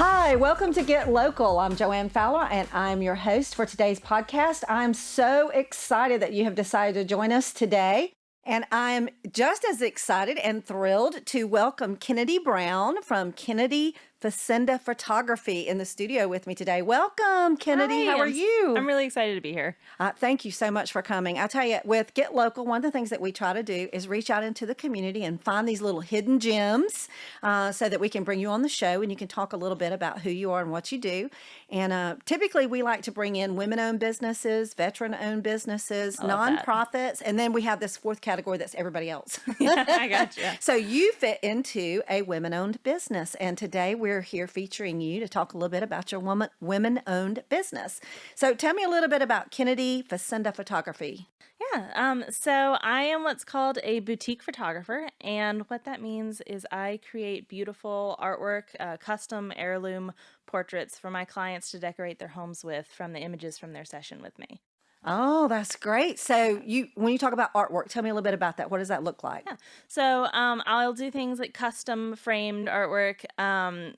Hi, welcome to Get Local. I'm Joanne Fowler, and I'm your host for today's podcast. I'm so excited that you have decided to join us today. And I'm just as excited and thrilled to welcome Kennedy Brown from Kennedy Facenda Photography in the studio with me today. Welcome, Kennedy. Hi, How are you? I'm really excited to be here. Thank you so much for coming. I tell you, with Get Local, one of the things that we try to do is reach out into the community and find these little hidden gems so that we can bring you on the show and you can talk a little bit about who you are and what you do. And typically, we like to bring in women-owned businesses, veteran-owned businesses, nonprofits, and then we have this fourth category that's everybody else. I gotcha. So you fit into a women-owned business, and today we're here featuring you to talk a little bit about your women-owned business. So tell me a little bit about Kennedy Facenda Photography. Yeah, so I am what's called a boutique photographer, and what that means is I create beautiful artwork, custom heirloom portraits for my clients to decorate their homes with from the images from their session with me. Oh, that's great. So when you talk about artwork, tell me a little bit about that. What does that look like? Yeah. So I'll do things like custom framed artwork,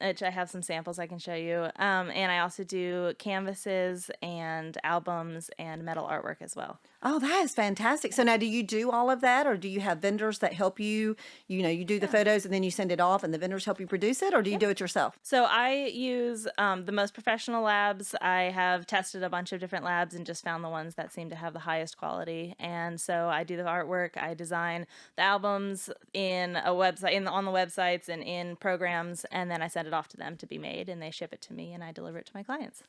which I have some samples I can show you. And I also do canvases and albums and metal artwork as well. Oh, that is fantastic. So now do you do all of that, or do you have vendors that help you? You do the photos and then you send it off and the vendors help you produce it, or do you do it yourself? So I use the most professional labs. I have tested a bunch of different labs and just found the ones that seem to have the highest quality. And so I do the artwork, I design the albums in a website, on the websites and in programs, and then I send it off to them to be made, and they ship it to me, and I deliver it to my clients.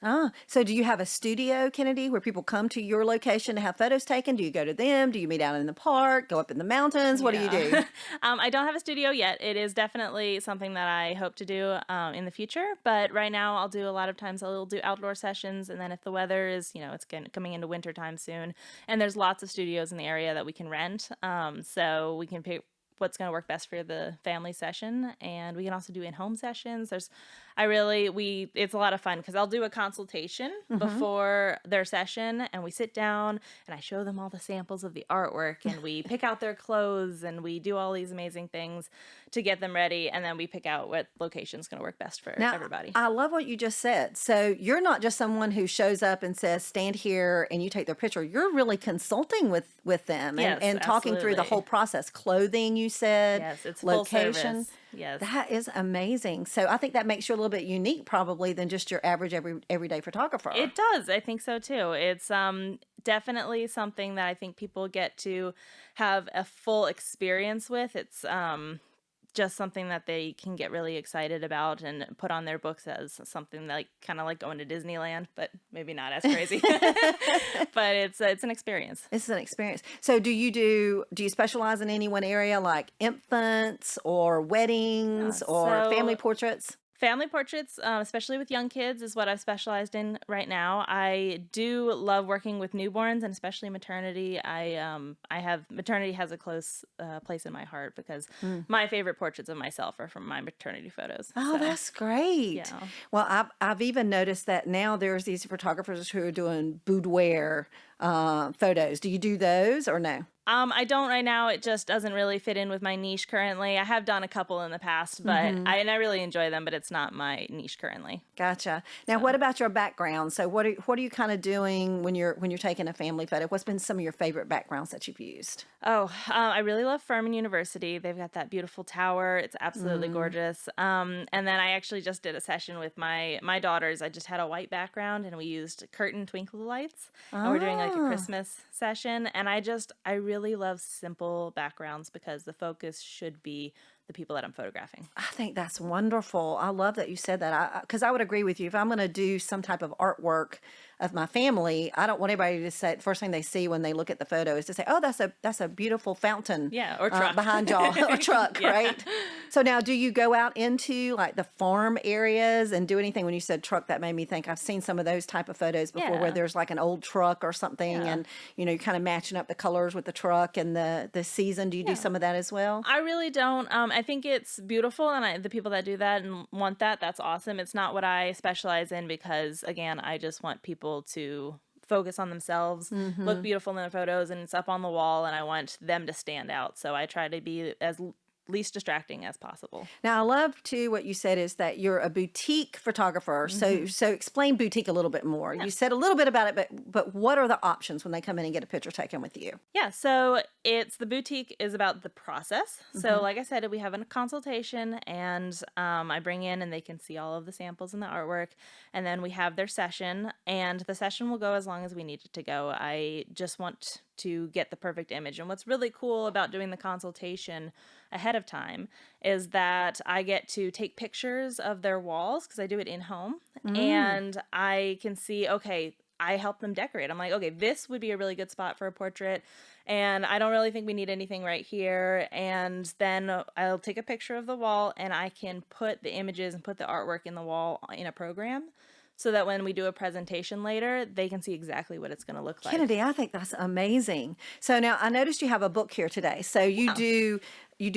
So do you have a studio, Kennedy, where people come to your location to have photos taken? Do you go to them? Do you meet out in the park, go up in the mountains? What do you do? I don't have a studio yet. It is definitely something that I hope to do in the future, but right now I'll do a lot of times I'll do outdoor sessions, and then if the weather is, it's coming into winter time soon, and there's lots of studios in the area that we can rent, so we can pick what's going to work best for the family session, and we can also do in-home sessions. It's a lot of fun because I'll do a consultation before their session, and we sit down and I show them all the samples of the artwork, and we pick out their clothes, and we do all these amazing things to get them ready, and then we pick out what location's going to work best for everybody. I love what you just said. So you're not just someone who shows up and says, stand here and you take their picture. You're really consulting with them and talking through the whole process. Clothing, you said. Yes, it's location. Full service. Yes. That is amazing. So I think that makes you a little bit unique probably than just your average everyday photographer. It does. I think so too. It's definitely something that I think people get to have a full experience with. It's just something that they can get really excited about and put on their books as something like kind of like going to Disneyland, but maybe not as crazy. But it's an experience. It's an experience. So do you specialize in any one area like infants or weddings or family portraits? Family portraits, especially with young kids, is what I've specialized in right now. I do love working with newborns and especially maternity. Maternity has a close place in my heart because my favorite portraits of myself are from my maternity photos. Oh, that's great. Yeah. Well, I've even noticed that now there's these photographers who are doing boudoir photos. Do you do those or no? I don't right now. It just doesn't really fit in with my niche currently. I have done a couple in the past, but I really enjoy them, but it's not my niche currently. Gotcha. Now, what about your background? So what are you kind of doing when you're taking a family photo? What's been some of your favorite backgrounds that you've used? Oh, I really love Furman University. They've got that beautiful tower. It's absolutely gorgeous. And then I actually just did a session with my daughters. I just had a white background and we used curtain twinkle lights. And we're doing like a Christmas session. And I really love simple backgrounds because the focus should be the people that I'm photographing. I think that's wonderful. I love that you said that because I would agree with you. If I'm going to do some type of artwork of my family, I don't want anybody to say the first thing they see when they look at the photo is to say, "Oh, that's a beautiful fountain." Yeah, or truck behind y'all, or truck, right? So now, do you go out into like the farm areas and do anything? When you said truck, that made me think I've seen some of those type of photos before, where there's like an old truck or something, and you're kind of matching up the colors with the truck and the season. Do you do some of that as well? I really don't. I think it's beautiful, and the people that do that and want that's awesome. It's not what I specialize in because, again, I just want people to focus on themselves, look beautiful in their photos, and it's up on the wall, and I want them to stand out. So I try to be as least distracting as possible. Now, I love too what you said is that you're a boutique photographer. So explain boutique a little bit more. You said a little bit about it, but what are the options when they come in and get a picture taken with you? Yeah, so the boutique is about the process. So, like I said, we have a consultation, and I bring in and they can see all of the samples and the artwork, and then we have their session, and the session will go as long as we need it to go. I just want to get the perfect image. And what's really cool about doing the consultation ahead of time is that I get to take pictures of their walls because I do it in home, and I can see, okay, I help them decorate. I'm like, okay, this would be a really good spot for a portrait, and I don't really think we need anything right here. And then I'll take a picture of the wall, and I can put the images and put the artwork in the wall in a program, so that when we do a presentation later, they can see exactly what it's going to look like. Kennedy, I think that's amazing. So now I noticed you have a book here today. So you do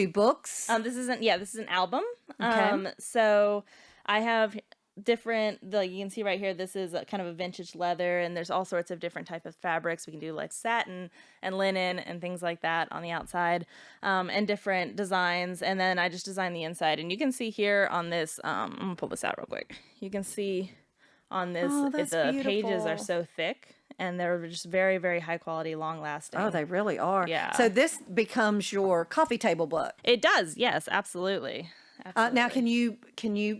books. This is an album. Okay. So I have different, like you can see right here, this is a kind of a vintage leather, and there's all sorts of different type of fabrics. We can do like satin and linen and things like that on the outside, and different designs. And then I just designed the inside, and you can see here on this, I'm gonna pull this out real quick. You can see on this, that's the pages are beautiful. so thick, and they're just very, very high quality, long lasting. Oh, they really are. Yeah. So this becomes your coffee table book. It does, yes, absolutely. Now, can you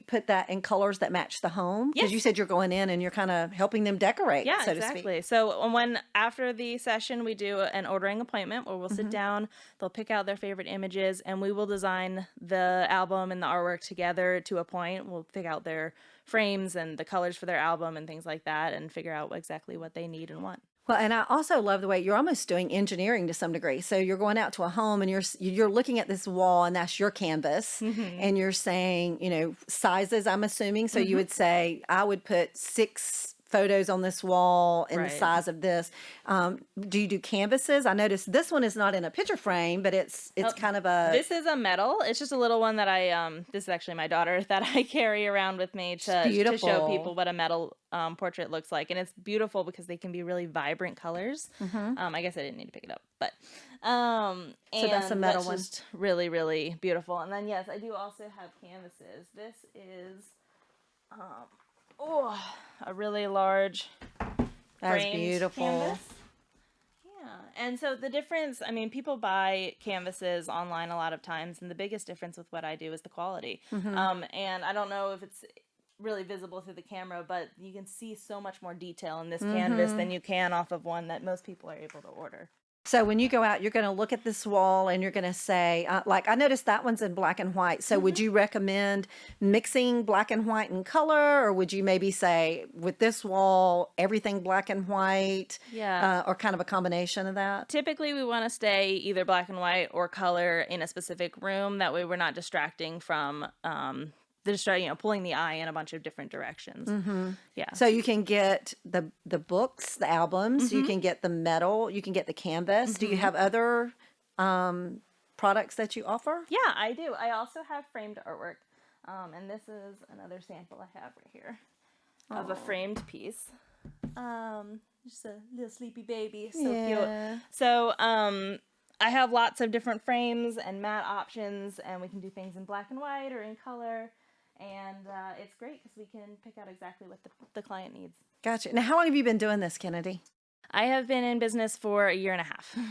put that in colors that match the home? Because Yes. you said you're going in and you're kind of helping them decorate, Yeah, so to exactly. speak. So when after the session, we do an ordering appointment where we'll sit down, they'll pick out their favorite images, and we will design the album and the artwork together to a point. We'll pick out their frames and the colors for their album and things like that, and figure out exactly what they need and want. Well, and I also love the way you're almost doing engineering to some degree. So you're going out to a home and you're looking at this wall and that's your canvas, and you're saying, sizes, I'm assuming. So you would say, I would put 6 photos on this wall in the Right. size of this. Do you do canvases? I noticed this one is not in a picture frame, but it's kind of a This is a metal. It's just a little one that this is actually my daughter that I carry around with me to show beautiful. people what a metal portrait looks like. And it's beautiful because they can be really vibrant colors. I guess I didn't need to pick it up, but So that's a and metal one. just really, really beautiful. And then yes, I do also have canvases. This is a really large that's framed beautiful. canvas. Yeah. And so the difference, I mean, people buy canvases online a lot of times, and the biggest difference with what I do is the quality. And I don't know if it's really visible through the camera, but you can see so much more detail in this canvas than you can off of one that most people are able to order. So when you go out, you're going to look at this wall and you're going to say, like, I noticed that one's in black and white. So would you recommend mixing black and white and color? Or would you maybe say, with this wall, everything black and white? Yeah. Or kind of a combination of that? Typically, we want to stay either black and white or color in a specific room. That way we're not distracting from pulling the eye in a bunch of different directions. Yeah. So you can get the books, the albums, you can get the metal, you can get the canvas. Do you have other products that you offer? Yeah, I do. I also have framed artwork. And this is another sample I have right here of a framed piece. Just a little sleepy baby. So cute. So I have lots of different frames and matte options, and we can do things in black and white or in color. And it's great because we can pick out exactly what the client needs. Gotcha. Now, how long have you been doing this, Kennedy? I have been in business for 1.5 years.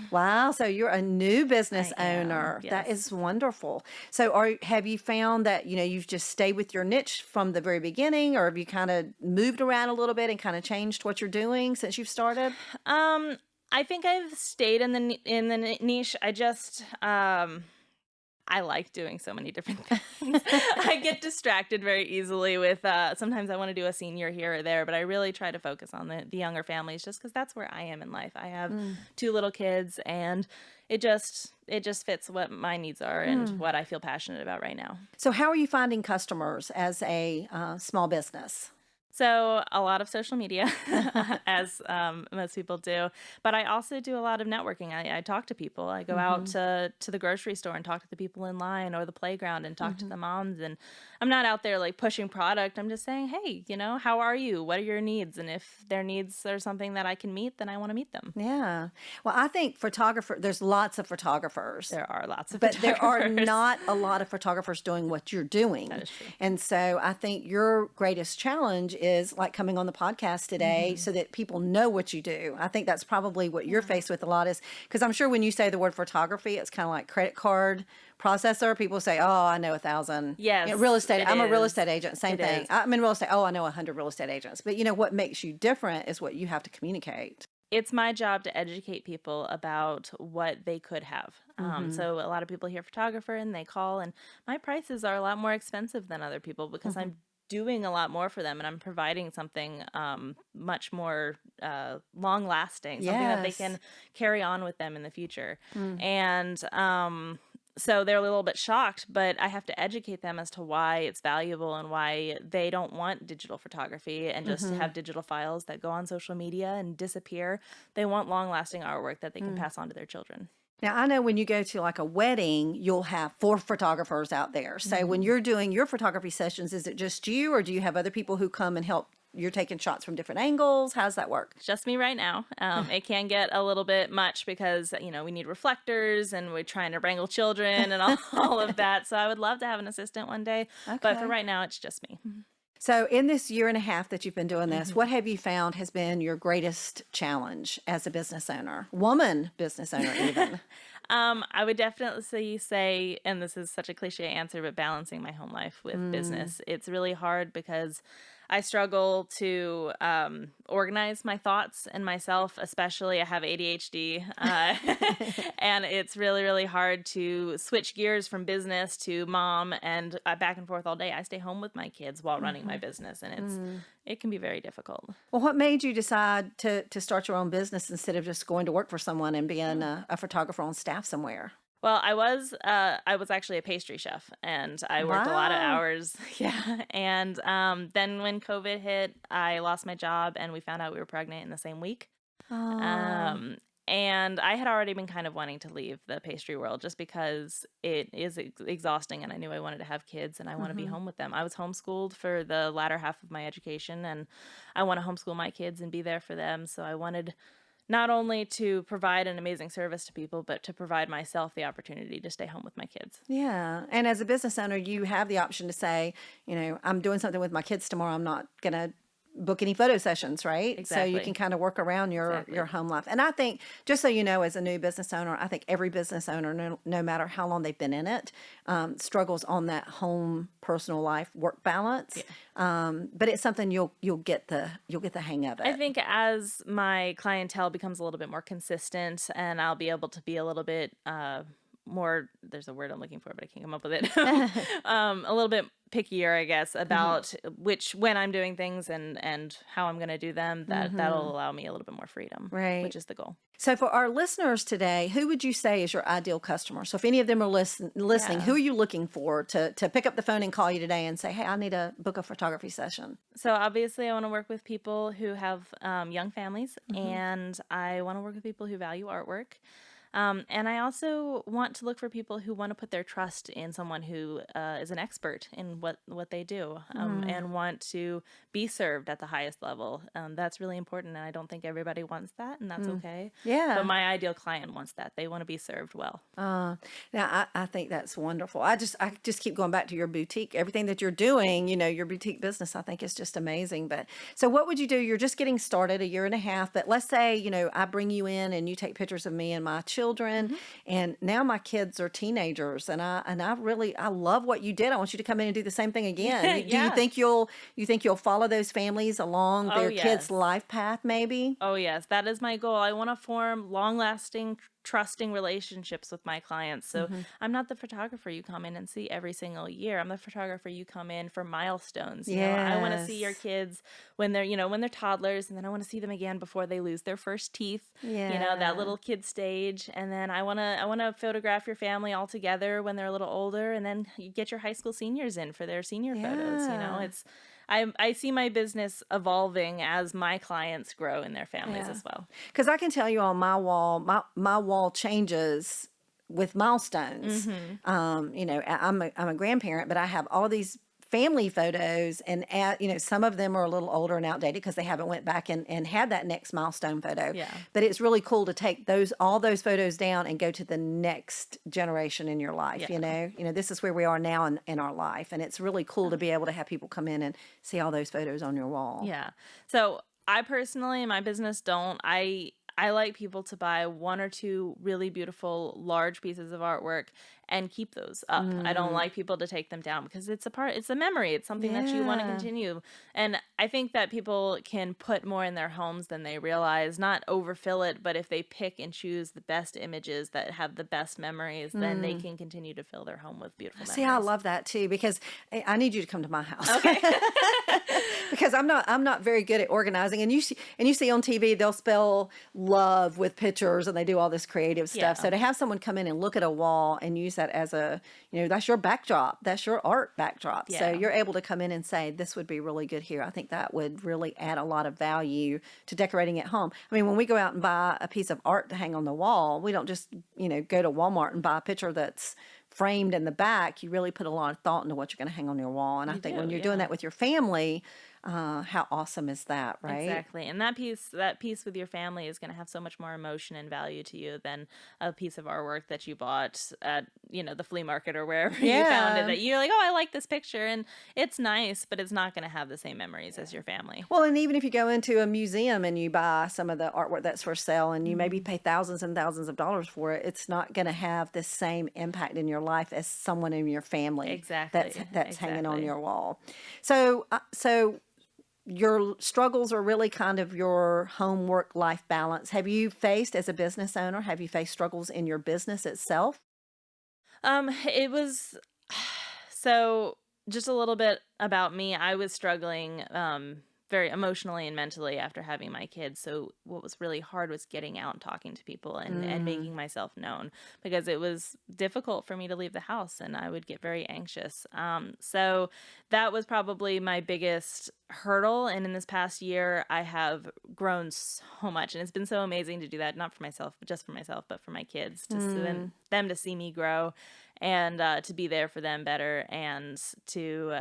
Wow, so you're a new business I am, owner. That yes. is wonderful. So have you found that, you've just stayed with your niche from the very beginning, or have you kind of moved around a little bit and kind of changed what you're doing since you've started? I think I've stayed in the niche. I just I like doing so many different things. I get distracted very easily with sometimes I want to do a senior here or there, but I really try to focus on the younger families just because that's where I am in life. I have 2 little kids, and it just fits what my needs are and what I feel passionate about right now. So how are you finding customers as a small business? So a lot of social media, as most people do, but I also do a lot of networking. I talk to people. I go out Hmm. to the grocery store and talk to the people in line or the playground and talk to Hmm. the moms. And I'm not out there like pushing product. I'm just saying, hey, how are you? What are your needs? And if their needs are something that I can meet, then I want to meet them. Yeah. Well, I think there's lots of photographers. There are lots of But there are photographers. not a lot of photographers doing what you're doing. That is true. And so I think your greatest challenge is like coming on the podcast today Hmm. so that people know what you do. I think that's probably what you're Yeah. faced with a lot is because I'm sure when you say the word photography, it's kind of like credit card processor. People say, oh, I know 1,000. Real Yes, estate. it I'm a real is. estate agent. Same It thing. is. I'm in real estate. Oh, I know 100 real estate agents. But what makes you different is what you have to communicate. It's my job to educate people about what they could have. Mm-hmm. So a lot of people hear photographer and they call, and my prices are a lot more expensive than other people because Mm-hmm. I'm doing a lot more for them and I'm providing something much more long lasting, something that they Yes. can carry on with them in the future. Mm. And so they're a little bit shocked, but I have to educate them as to why it's valuable and why they don't want digital photography and just to Mm-hmm. have digital files that go on social media and disappear. They want long lasting artwork that they can pass on to their children. Now, I know when you go to like a wedding, you'll have four photographers out there. So when Hmm. you're doing your photography sessions, is it just you or do you have other people who come and help? You're taking shots from different angles. How's that work? It's just me right now. It can get a little bit much because, we need reflectors and we're trying to wrangle children and all of that. So I would love to have an assistant one day. But for Okay. right now, it's just me. So in this year and a half that you've been doing this, Mhm. what have you found has been your greatest challenge as a business owner, woman business owner even? I would definitely say, and this is such a cliche answer, but balancing my home life with Mm, business. It's really hard because I struggle to organize my thoughts and myself, especially I have ADHD. And it's really, really hard to switch gears from business to mom and back and forth all day. I stay home with my kids while running my mhm, business, and mm. it can be very difficult. Well, what made you decide to start your own business instead of just going to work for someone and being a photographer on staff somewhere? Well, I was actually a pastry chef and I worked a lot of Wow. hours. Yeah. And then when COVID hit, I lost my job and we found out we were pregnant in the same week. Oh. Um and I had already been kind of wanting to leave the pastry world just because it is exhausting and I knew I wanted to have kids and I want to be Mhm. home with them. I was homeschooled for the latter half of my education and I want to homeschool my kids and be there for them. So I wanted not only to provide an amazing service to people, but to provide myself the opportunity to stay home with my kids. Yeah. And as a business owner, you have the option to say, I'm doing something with my kids tomorrow. I'm not going to book any photo sessions, right? So you can Exactly. kind of work around your Exactly. home life. And I think, just so you know, as a new business owner, I think every business owner, no matter how long they've been in it, struggles on that home personal life work balance. Yeah. But it's something you'll get the hang of I it. think as my clientele becomes a little bit more consistent and I'll be able to be a little bit more, there's a word I'm looking for, but I can't come up with it. A little bit pickier, I guess, Hmm. about when I'm doing things and how I'm going to do them, that'll Hmm. allow me a little bit more freedom, Right. which is the goal. So for our listeners today, who would you say is your ideal customer? So if any of them are listening, Yeah. who are you looking for to pick up the phone and call you today and say, hey, I need to book a photography session? So obviously, I want to work with people who have young families, Hmm. and I want to work with people who value artwork. And I also want to look for people who want to put their trust in someone who is an expert in what they do, Mm. and want to be served at the highest level. That's really important, and I don't think everybody wants that, and that's Mm. okay. But Yeah. my ideal client wants that. They want to be served well. Uh, now I think that's wonderful. I just keep going back to your boutique, everything that you're doing, your boutique business, I think is just amazing. But so what would you do? You're just getting started, a year and a half, but let's say, I bring you in and you take pictures of me and my children, Hmm. and now my kids are teenagers and I love what you did. I want you to come in and do the same thing again. Do you Yeah. think you'll follow those families along Oh their kids' yes. life path maybe? Oh, yes, that is my goal. I want to form long lasting, trusting relationships with my clients. So Hmm. I'm not the photographer you come in and see every single year. I'm the photographer you come in for milestones. I want to see your Yes. kids when they're toddlers, and then I want to see them again before they lose their first teeth. That Yeah. little kid stage, and then I want to photograph your family all together when they're a little older, and then you get your high school seniors in for their senior photos. Yeah. I see my business evolving as my clients grow in their families Yeah. as well. Because I can tell you on my wall, my wall changes with milestones. Mhm. I'm a grandparent, but I have all these family photos, and some of them are a little older and outdated because they haven't went back and had that next milestone photo. Yeah. But it's really cool to take all those photos down and go to the next generation in your life. Yeah. This is where we are now in our life, and it's really cool to be able to have people come in and see all those photos on your wall. Yeah. So I personally, in my business, don't. I like people to buy one or two really beautiful, large pieces of artwork and keep those up. I don't like people to take them down because it's a memory. It's something that you want to Yeah. continue. And I think that people can put more in their homes than they realize, not overfill it, but if they pick and choose the best images that have the best memories, then they can continue to fill their home with beautiful See, I memories. love that too because I need you to come to my house. Okay. Because I'm not very good at organizing, and you see on TV they'll spell love with pictures and they do all this creative stuff. Yeah. So to have someone come in and look at a wall and use that as that's your backdrop, that's your art backdrop. So Yeah. you're able to come in and say this would be really good here. I think that would really add a lot of value to decorating at home. I mean, when we go out and buy a piece of art to hang on the wall, we don't just go to Walmart and buy a picture that's framed in the back. You really put a lot of thought into what you're going to hang on your wall. And I You think do, when you're doing yeah. that with your family, how awesome is that, right? Exactly. And that piece with your family is going to have so much more emotion and value to you than a piece of artwork that you bought at, the flea market or wherever you found it, Yeah. that you're like, "Oh, I like this picture." And it's nice, but it's not going to have the same memories as your family. Well, and even if you go into a museum and you buy some of the artwork that's for sale and you maybe pay thousands and thousands of dollars for it, it's not going to have the same impact in your life as someone in your family Exactly. that's hanging on Exactly. your wall. So your struggles are really kind of your home work life balance. Have you faced, as a business owner, have you faced struggles in your business itself? It was so just a little bit about me. I was struggling very emotionally and mentally after having my kids. So what was really hard was getting out and talking to people and Mm, making myself known because it was difficult for me to leave the house and I would get very anxious. So that was probably my biggest hurdle. And in this past year, I have grown so much, and it's been so amazing to do that, not for myself, but just for myself, but for my kids, just to them to see me grow and to be there for them better and to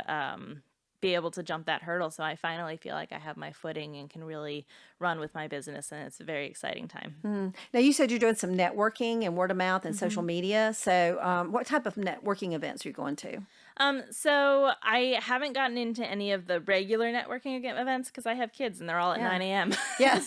be able to jump that hurdle. So I finally feel like I have my footing and can really run with my business, and it's a very exciting time. Now, you said you're doing some networking and word of mouth and social Mhm. media. So, what type of networking events are you going to? So I haven't gotten into any of the regular networking events because I have kids and they're all at Yeah. 9 a.m. Yes.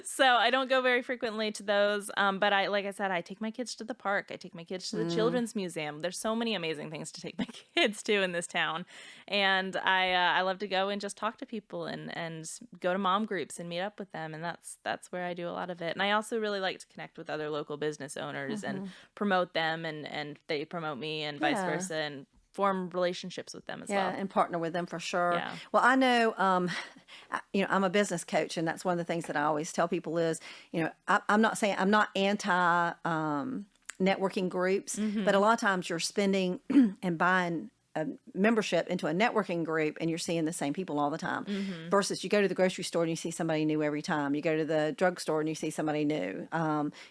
So I don't go very frequently to those. But like I said, I take my kids to the park. I take my kids to the children's museum. There's so many amazing things to take my kids to in this town, and I love to go and just talk to people and go to mom groups and meet up with them, and that's where I do a lot of it. And I also really like to connect with other local business owners and promote them, and they promote me, and vice Yeah. versa, and form relationships with them as Yeah, well. and partner with them for sure. Yeah. Well, I know, I'm a business coach, and that's one of the things that I always tell people is, I'm not saying I'm not anti networking groups, but a lot of times you're spending and buying a membership into a networking group and you're seeing the same people all the time versus you go to the grocery store and you see somebody new every time. You go to the drugstore and you see somebody new.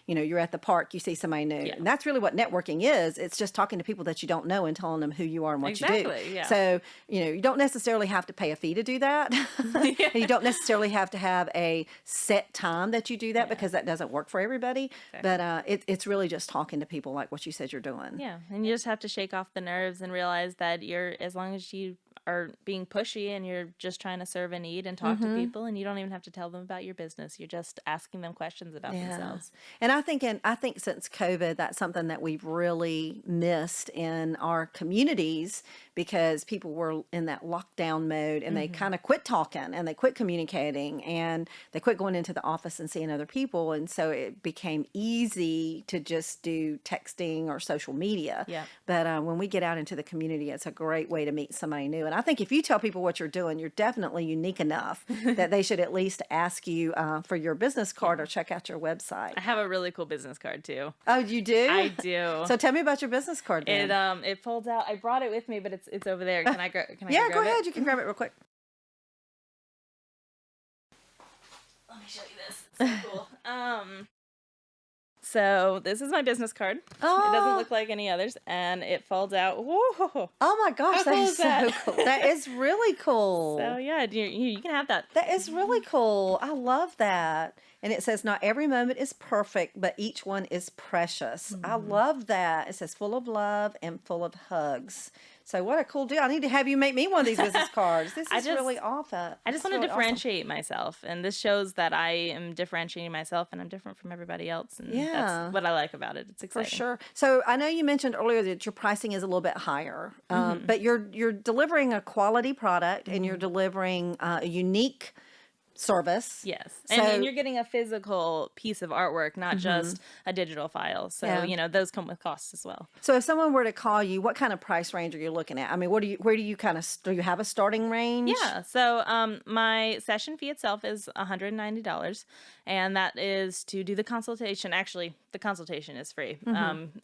You're at the park, you see somebody new. Yeah. And that's really what networking is. It's just talking to people that you don't know and telling them who you are and what you do. Exactly, yeah. So, you don't necessarily have to pay a fee to do that. And you don't necessarily have to have a set time that you do that because that doesn't work for everybody. But it's really just talking to people like what you said you're doing. Yeah, and you just have to shake off the nerves and realize that as long as you are being pushy and you're just trying to serve a need and talk to people, and you don't even have to tell them about your business. You're just asking them questions about themselves. And I think since COVID, that's something that we've really missed in our communities because people were in that lockdown mode and they kind of quit talking and they quit communicating and they quit going into the office and seeing other people. And so it became easy to just do texting or social media. Yeah. But when we get out into the community, it's a great way to meet somebody new. And I think if you tell people what you're doing, you're definitely unique enough that they should at least ask you for your business card or check out your website. I have a really cool business card too. Oh, you do? I do. So tell me about your business card then. It folds out. I brought it with me, but it's over there. Can I grab Yeah, go it? ahead. You can grab it real quick. Let me show you this. It's so cool. So this is my business card. Oh. It doesn't look like any others, and it folds out. Whoa! Oh my gosh, How that cool is is so that? cool. That is really cool. So yeah, you can have that. That is really cool. I love that. And it says, not every moment is perfect, but each one is precious. I love that. It says, full of love and full of hugs. So what a cool deal. I need to have you make me one of these business cards. This is really awesome. I just want to differentiate myself, and this shows that I am differentiating myself, and I'm different from everybody else, and that's what I like about it. It's exciting. For sure. So I know you mentioned earlier that your pricing is a little bit higher, but you're delivering a quality product, and you're delivering a unique service. Yes. So, And you're getting a physical piece of artwork, not just a digital file. So, those come with costs as well. so if someone were to call you, what kind of price range are you looking at? I mean, where do you do you have a starting range? Yeah. So, my session fee itself is $190, and that is to do the consultation. Actually, the consultation is free.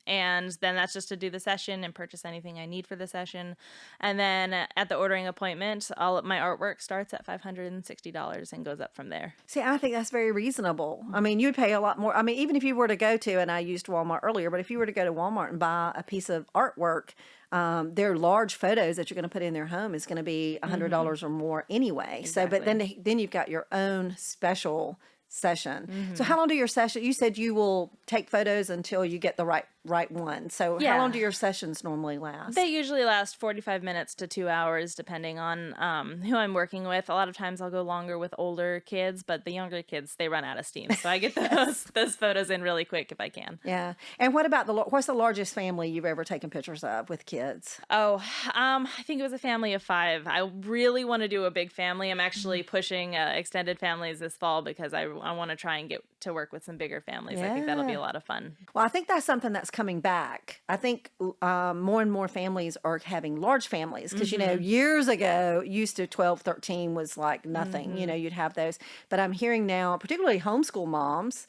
And then that's just to do the session and purchase anything I need for the session. And then at the ordering appointment, all of my artwork starts at $560 and goes up from there. See, I think that's very reasonable. I mean, you'd pay a lot more. I mean, even if you were to go to, and I used Walmart earlier, but if you were to go to Walmart and buy a piece of artwork, their large photos that you're going to put in their home is going to be $100 or more anyway. Exactly. So, but then you've got your own special session. So how long do your session, you said you will take photos until you get the right one. So how long do your sessions normally last? They usually last 45 minutes to 2 hours, depending on who I'm working with. A lot of times I'll go longer with older kids, but the younger kids, they run out of steam. So I get those photos in really quick if I can. Yeah. And what about what's the largest family you've ever taken pictures of with kids? Oh, I think it was a family of 5. I really want to do a big family. I'm actually pushing extended families this fall because I want to try and get to work with some bigger families. I think that'll be a lot of fun. Well, I think that's something that's coming back. I think more and more families are having large families because, years ago, used to 12, 13 was like nothing. You'd have those. But I'm hearing now, particularly homeschool moms,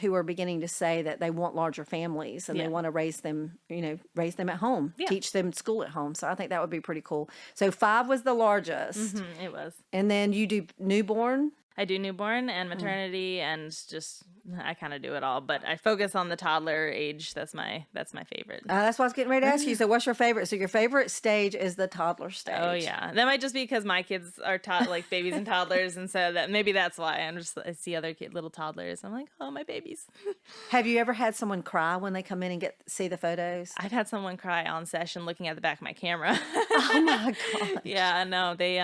who are beginning to say that they want larger families and they want to raise them at home, teach them school at home. So I think that would be pretty cool. So 5 was the largest. It was. And then you do newborn? I do newborn and maternity and just I kind of do it all, but I focus on the toddler age. That's my favorite. That's what I was getting ready to ask you. So what's your favorite? So your favorite stage is the toddler stage. Oh yeah. That might just be because my kids are like babies and toddlers, and so that maybe that's why I see other little toddlers. I'm like, oh, my babies. Have you ever had someone cry when they come in and see the photos? I've had someone cry on session looking at the back of my camera. Oh my god. Yeah, no, they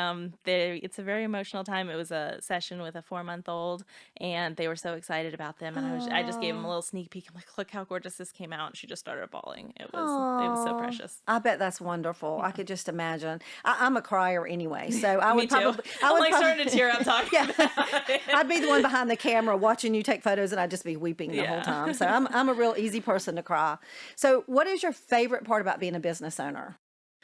it's a very emotional time. It was a session with a 4-month-old, and they were so excited about them, and I just gave them a little sneak peek. I'm like, look how gorgeous this came out, and she just started bawling. It was so precious. I bet that's wonderful. I could just imagine. I'm a crier anyway, so I would Me too. I'm like starting to tear up talking about it. I'd be the one behind the camera watching you take photos, and I'd just be weeping the whole time. So I'm a real easy person to cry. So what is your favorite part about being a business owner?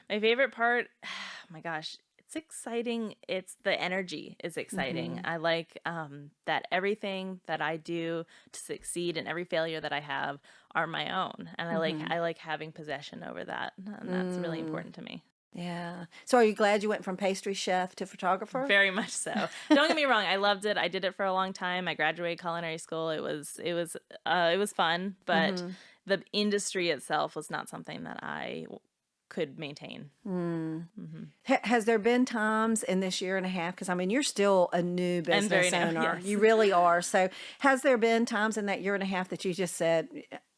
My favorite part, oh my gosh, it's exciting. It's the energy is exciting. I like that everything that I do to succeed and every failure that I have are my own, and I like having possession over that, and that's really important to me. Yeah. So are you glad you went from pastry chef to photographer? Very much so. Don't get me wrong. I loved it. I did it for a long time. I graduated culinary school. It was fun, but the industry itself was not something that I could maintain. Has there been times in this year and a half, because I mean you're still a new business owner, yes. you really are, so has there been times in that year and a half that you just said,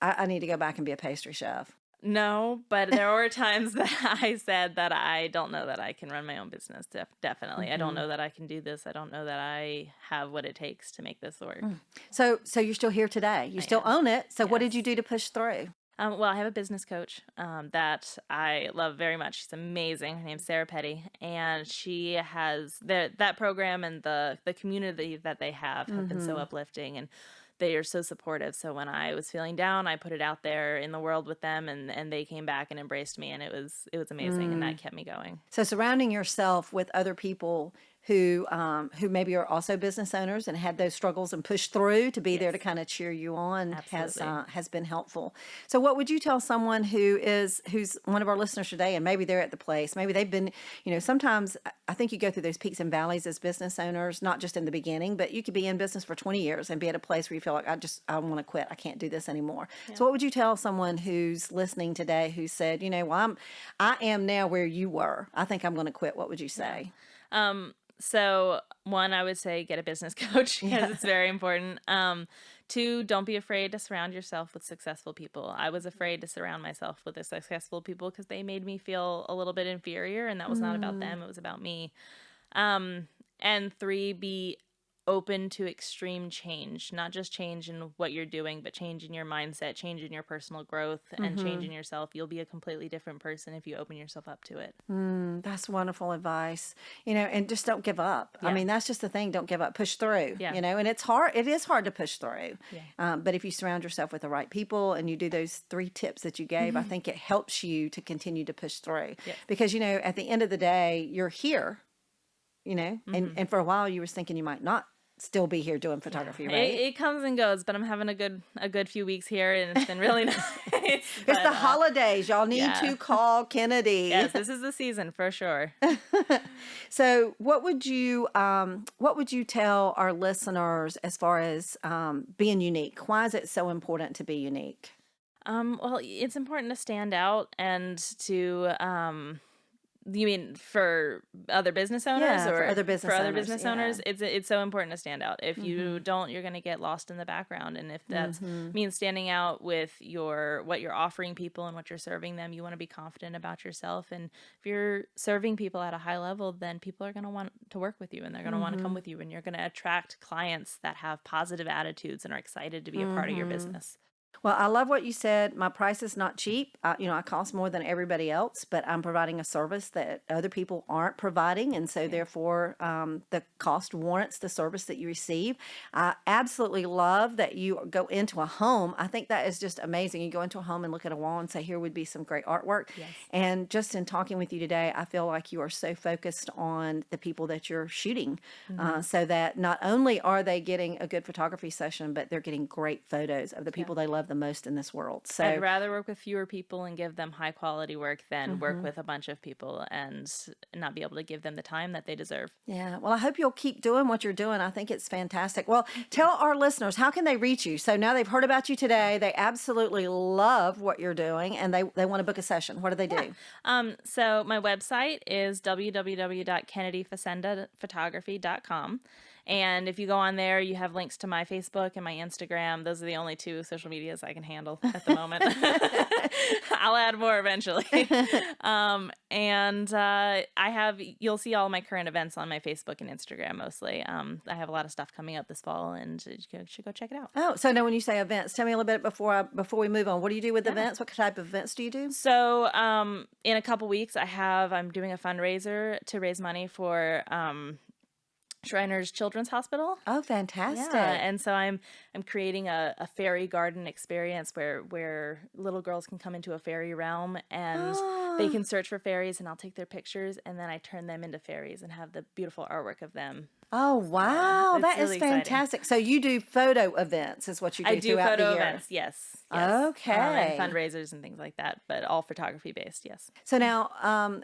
I need to go back and be a pastry chef? No, but there were times that I said that I don't know that I can run my own business. Definitely. I don't know that I can do this. I don't know that I have what it takes to make this work. So you're still here today. You still own it. So what did Yes. you do to push through? Well, I have a business coach that I love very much. She's amazing. Her name's Sarah Petty, and she has that program and the community that they have been so uplifting, and they are so supportive. So when I was feeling down, I put it out there in the world with them, and they came back and embraced me, and it was amazing, and that kept me going. So surrounding yourself with other people who maybe are also business owners and had those struggles and pushed through to be there to Yes, kind of cheer you on absolutely. has been helpful. So what would you tell someone who's one of our listeners today, and maybe they're at the place, maybe they've been, sometimes I think you go through those peaks and valleys as business owners, not just in the beginning, but you could be in business for 20 years and be at a place where you feel like I want to quit. I can't do this anymore. Yeah. So what would you tell someone who's listening today who said, well, I am now where you were. I think I'm going to quit. What would you say? So one, I would say get a business coach because Yeah. it's very important. Two, don't be afraid to surround yourself with successful people. I was afraid to surround myself with the successful people because they made me feel a little bit inferior, and that was not about them. It was about me. And three, be open to extreme change, not just change in what you're doing, but change in your mindset, change in your personal growth, and change in yourself. You'll be a completely different person if you open yourself up to it. That's wonderful advice. And just don't give up. I Yeah. mean, that's just the thing. Don't give up. Push through. Yeah. And it's hard. It is hard to push through. Yeah. But if you surround yourself with the right people and you do those 3 tips that you gave, I think it helps you to continue to push through. Yes. Because at the end of the day, you're here. And for a while you were thinking you might not still be here doing photography, right? It comes and goes, but I'm having a good few weeks here, and it's been really nice. It's But, the holidays. Y'all need yeah. to call Kennedy. yes, this is the season for sure. So, what would you tell our listeners as far as being unique? Why is it so important to be unique? Well, it's important to stand out and to you mean for other business owners Yeah, or for other business for other owners, business yeah. owners? It's so important to stand out. If you don't, you're going to get lost in the background. And if that means standing out with what you're offering people and what you're serving them, you want to be confident about yourself. And if you're serving people at a high level, then people are going to want to work with you, and they're going to want to come with you, and you're going to attract clients that have positive attitudes and are excited to be a part of your business. Well, I love what you said. My price is not cheap. I cost more than everybody else, but I'm providing a service that other people aren't providing. And so therefore, the cost warrants the service that you receive. I absolutely love that you go into a home. I think that is just amazing. You go into a home and look at a wall and say, here would be some great artwork. Yes. And just in talking with you today, I feel like you are so focused on the people that you're shooting, so that not only are they getting a good photography session, but they're getting great photos of the people they love the most in this world. So I'd rather work with fewer people and give them high quality work than work with a bunch of people and not be able to give them the time that they deserve. yeah, well, I hope you'll keep doing what you're doing. I think it's fantastic. Well, tell our listeners, how can they reach you? So now they've heard about you today. They absolutely love what you're doing, and they want to book a session. What do they do? So my website is www.kennedyfacendaphotography.com. And if you go on there, you have links to my Facebook and my Instagram. Those are the only 2 social medias I can handle at the moment. I'll add more eventually. You'll see all my current events on my Facebook and Instagram mostly. I have a lot of stuff coming up this fall, and you should go check it out. Oh, so now when you say events, tell me a little bit before we move on. What do you do with events? What type of events do you do? So in a couple weeks, I'm doing a fundraiser to raise money for Shriners Children's Hospital. Oh, fantastic. Yeah, and so I'm creating a fairy garden experience where little girls can come into a fairy realm, and they can search for fairies, and I'll take their pictures, and then I turn them into fairies and have the beautiful artwork of them. Oh, wow. it's That is really exciting. fantastic. So you do photo events is what you do I do throughout photo the year. events, yes. Okay. And fundraisers and things like that, but all photography based, yes. So now,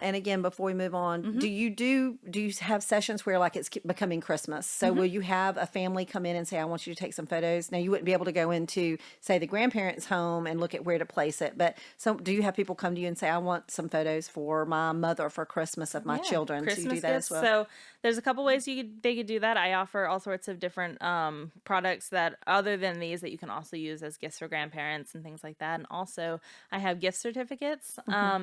and again, before we move on, do you have sessions where like it's becoming Christmas? So will you have a family come in and say, I want you to take some photos? Now you wouldn't be able to go into, say, the grandparents' home and look at where to place it, but do you have people come to you and say, I want some photos for my mother for Christmas of my children? Christmas so you do that gifts. as well? So there's a couple ways they could do that. I offer all sorts of different products that other than these that you can also use as gifts for grandparents and things like that. And also I have gift certificates.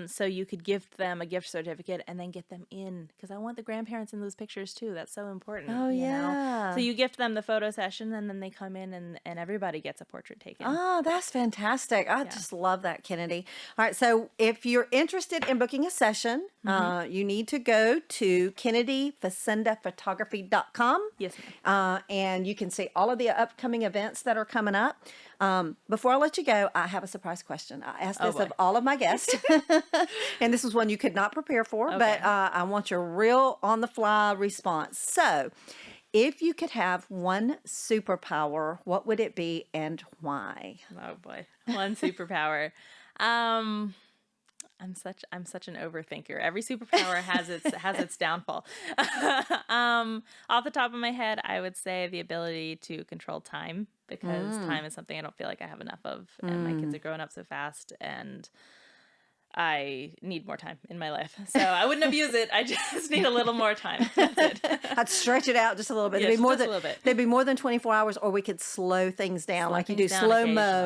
So you could gift them a gift certificate and then get them in, because I want the grandparents in those pictures too. That's so important. Oh, you know? yeah. So you gift them the photo session, and then they come in and everybody gets a portrait taken. Oh, that's fantastic. I just love that, Kennedy. All right. So if you're interested in booking a session, you need to go to kennedyfacendaphotography.com. getlocal.com. Yes, ma'am. And you can see all of the upcoming events that are coming up. Before I let you go, I have a surprise question. I asked this of all of my guests, and this was one you could not prepare for, but I want your real on-the-fly response. So, if you could have one superpower, what would it be and why? Oh boy, one superpower. I'm such an overthinker. Every superpower has its downfall. Off the top of my head, I would say the ability to control time, because time is something I don't feel like I have enough of, and my kids are growing up so fast, and I need more time in my life. So I wouldn't abuse it. I just need a little more time. That's it. I'd stretch it out just a little bit. Yeah, There'd be more just a than little bit. there'd be more than 24 hours, or we could slow things down, like you do things down slow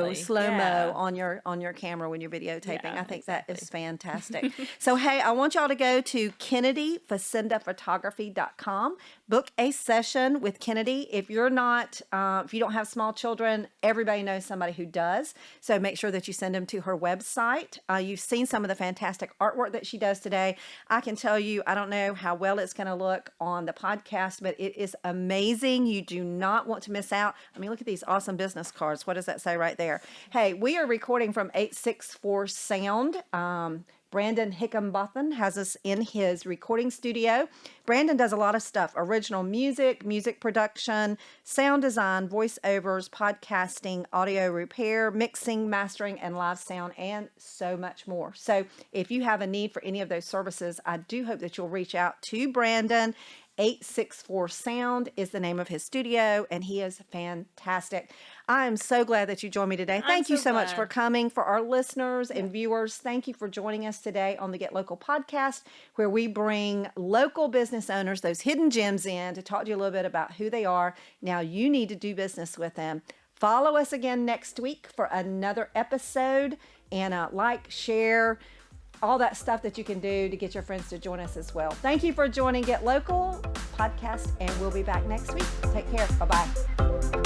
occasionally. mo Yeah. on your camera when you're videotaping. Yeah, I think that is exactly. fantastic. So hey, I want y'all to go to KennedyFacendaPhotography.com. Book a session with Kennedy. If you're not, if you don't have small children, everybody knows somebody who does. So make sure that you send them to her website. You've seen some of the fantastic artwork that she does today. I can tell you, I don't know how well it's going to look on the podcast, but it is amazing. You do not want to miss out. I mean, look at these awesome business cards. What does that say right there? Hey, we are recording from 864 Sound. Brandon Hickenbotham has us in his recording studio. Brandon does a lot of stuff: original music, music production, sound design, voiceovers, podcasting, audio repair, mixing, mastering, and live sound, and so much more. So if you have a need for any of those services, I do hope that you'll reach out to Brandon. 864 Sound is the name of his studio, and he is fantastic. I am so glad that you joined me today. Thank you so much for coming. For our listeners and viewers, thank you for joining us today on the Get Local podcast, where we bring local business owners, those hidden gems, in to talk to you a little bit about who they are. Now you need to do business with them. Follow us again next week for another episode, and like, share, all that stuff that you can do to get your friends to join us as well. Thank you for joining Get Local podcast, and we'll be back next week. Take care. Bye-bye.